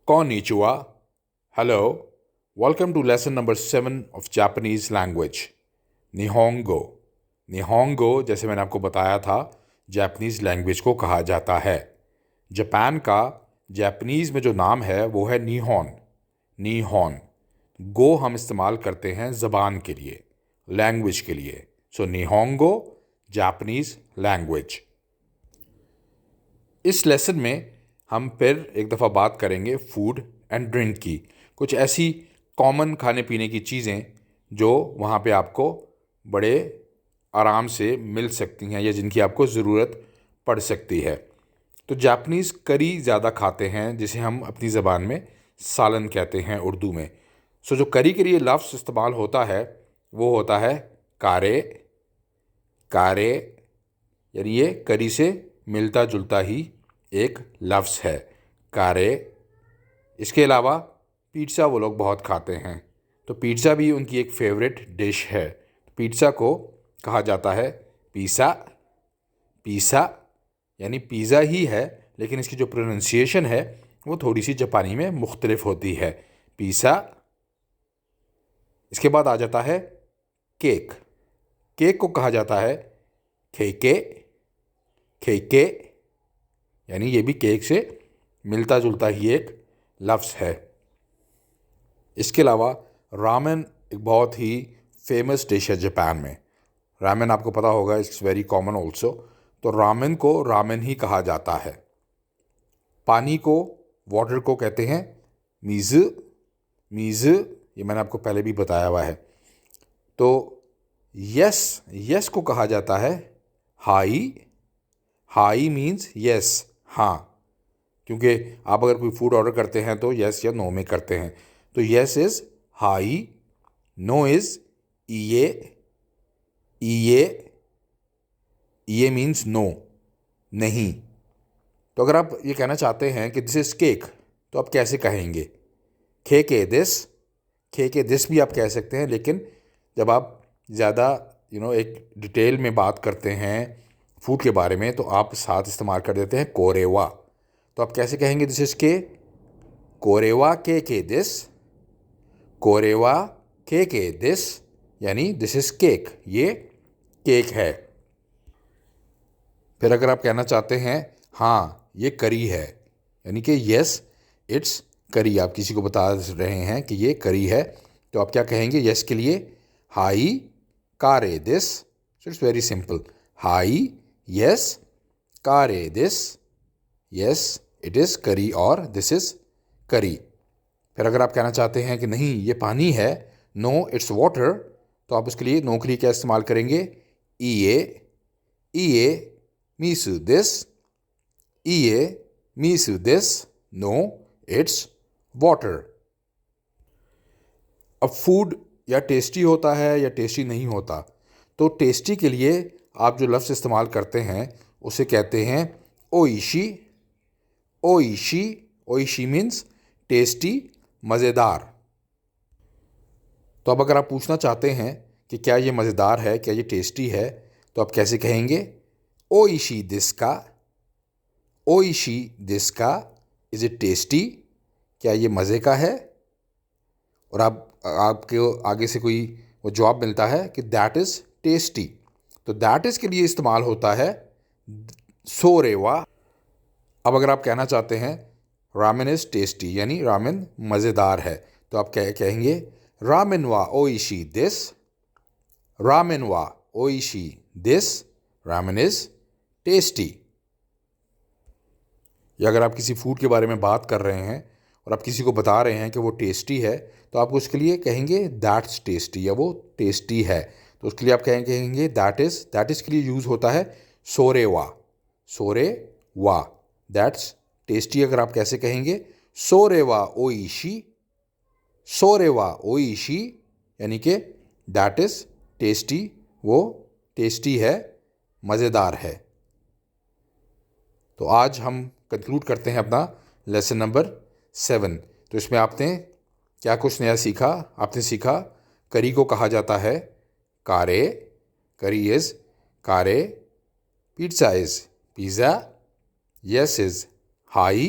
Konnichiwa. Hello. Welcome to lesson number 7 of Japanese language. Nihongo. Nihongo जैसे मैंने आपको बताया था जापानीज़ लैंग्वेज को कहा जाता है। जापान का जापानीज़ में जो नाम है वो है निहोन। निहोन गो हम इस्तेमाल करते हैं ज़बान के लिए, लैंग्वेज के लिए। सो निहोंगो जापानीज़ लैंग्वेज। इस लेसन में हम फिर एक दफ़ा बात करेंगे फूड एंड ड्रिंक की, कुछ ऐसी कॉमन खाने पीने की चीज़ें जो वहाँ पे आपको बड़े आराम से मिल सकती हैं या जिनकी आपको ज़रूरत पड़ सकती है। तो जापानीज़ करी ज़्यादा खाते हैं, जिसे हम अपनी ज़बान में सालन कहते हैं उर्दू में। सो जो करी के लिए लफ्ज़ इस्तेमाल होता है वो होता है कारे। कारे यानी ये करी से मिलता जुलता ही एक लफ्ज़ है, कारे। इसके अलावा पिज़्ज़ा वो लोग बहुत खाते हैं, तो पिज़्ज़ा भी उनकी एक फेवरेट डिश है। पिज़्ज़ा को कहा जाता है पिज़्ज़ा। पिज़्ज़ा यानी पिज़्ज़ा ही है, लेकिन इसकी जो प्रोनाउंसिएशन है वो थोड़ी सी जापानी में मुख्तलिफ होती है, पिज़्ज़ा। इसके बाद आ जाता है केक। केक को कहा जाता है खेके। खेके यानी ये भी केक से मिलता जुलता ही एक लफ्ज़ है। इसके अलावा रामेन एक बहुत ही फेमस डिश है जापान में। रामेन आपको पता होगा, इट्स वेरी कॉमन ऑल्सो। तो रामेन को रामेन ही कहा जाता है। पानी को, वाटर को कहते हैं मीज़। मीज़ ये मैंने आपको पहले भी बताया हुआ है। तो यस, यस को कहा जाता है हाई। हाई मीन्स यस, हाँ, क्योंकि आप अगर कोई फूड ऑर्डर करते हैं तो यस या नो में करते हैं। तो yes is high, no is ईए। ईए, ईए मीन्स नो, नहीं। तो अगर आप ये कहना चाहते हैं कि दिस इज़ केक, तो आप कैसे कहेंगे? के दिस। के दिस भी आप कह सकते हैं, लेकिन जब आप ज़्यादा एक डिटेल में बात करते हैं फूड के बारे में तो आप साथ इस्तेमाल कर देते हैं कोरेवा। तो आप कैसे कहेंगे दिस इज़ के? कोरेवा के दिस। कोरेवा के दिस यानी दिस इज़ केक, ये केक है। फिर अगर आप कहना चाहते हैं हाँ ये करी है, यानी कि यस इट्स करी, आप किसी को बता रहे हैं कि ये करी है, तो आप क्या कहेंगे यस के लिए? हाई कारे this. So it's very simple, high yes कारे दिस। यस इट इज़ करी और दिस इज़ करी। फिर अगर आप कहना चाहते हैं कि नहीं ये पानी है, नो इट्स वाटर, तो आप उसके लिए नो के लिए क्या इस्तेमाल करेंगे? ईए। ईए मीसु दिस। ईए मीसु दिस, नो इट्स वाटर। अब फूड या टेस्टी होता है या टेस्टी नहीं होता, तो टेस्टी के लिए आप जो लफ्ज़ इस्तेमाल करते हैं उसे कहते हैं ओइशी। ओइशी, ओइशी मीन्स टेस्टी, मज़ेदार। तो अब अगर आप पूछना चाहते हैं कि क्या ये मज़ेदार है, क्या ये टेस्टी है, तो आप कैसे कहेंगे? ओइशी दिस का। ओइशी दिस का, इज़ इट टेस्टी? क्या ये मज़े का है? और आपके आगे से कोई वो जवाब मिलता है कि दैट इज़ टेस्टी, तो दैट इज़ के लिए इस्तेमाल होता है सोरेवा। अब अगर आप कहना चाहते हैं रामेन इज़ टेस्टी, यानी रामेन मज़ेदार है, तो आप कहेंगे रामेन वा ओइशी दिस। रामेन वा ओइशी दिस, रामेन इज़ टेस्टी। या अगर आप किसी फूड के बारे में बात कर रहे हैं और आप किसी को बता रहे हैं कि वो टेस्टी है, तो आप उसके लिए कहेंगे दैट्स टेस्टी, या वो टेस्टी है, तो उसके लिए आप कहेंगे दैट इज़। दैट इज़ के लिए यूज़ होता है सोरे वा। सोरे वा, दैट्स टेस्टी अगर आप कैसे कहेंगे? सोरे वा ओइशी। सोरे वा ओइशी यानी कि दैट इज़ टेस्टी, वो टेस्टी है, मज़ेदार है। तो आज हम कंक्लूड करते हैं अपना लेसन नंबर 7। तो इसमें आपने क्या कुछ नया सीखा? आपने सीखा करी को कहा जाता है कारे। करी इज़ कारे। Pizza is pizza. Yes is high.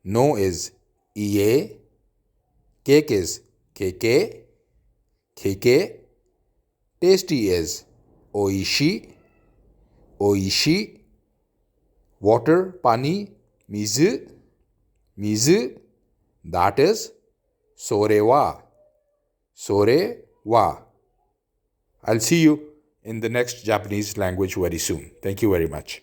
No is ie. Cake is keike. Keike. Tasty is oishi. Oishi. Water, pani, mizu. Mizu. That is sorewa. Sorewa. I'll see you in the next Japanese language very soon. Thank you very much.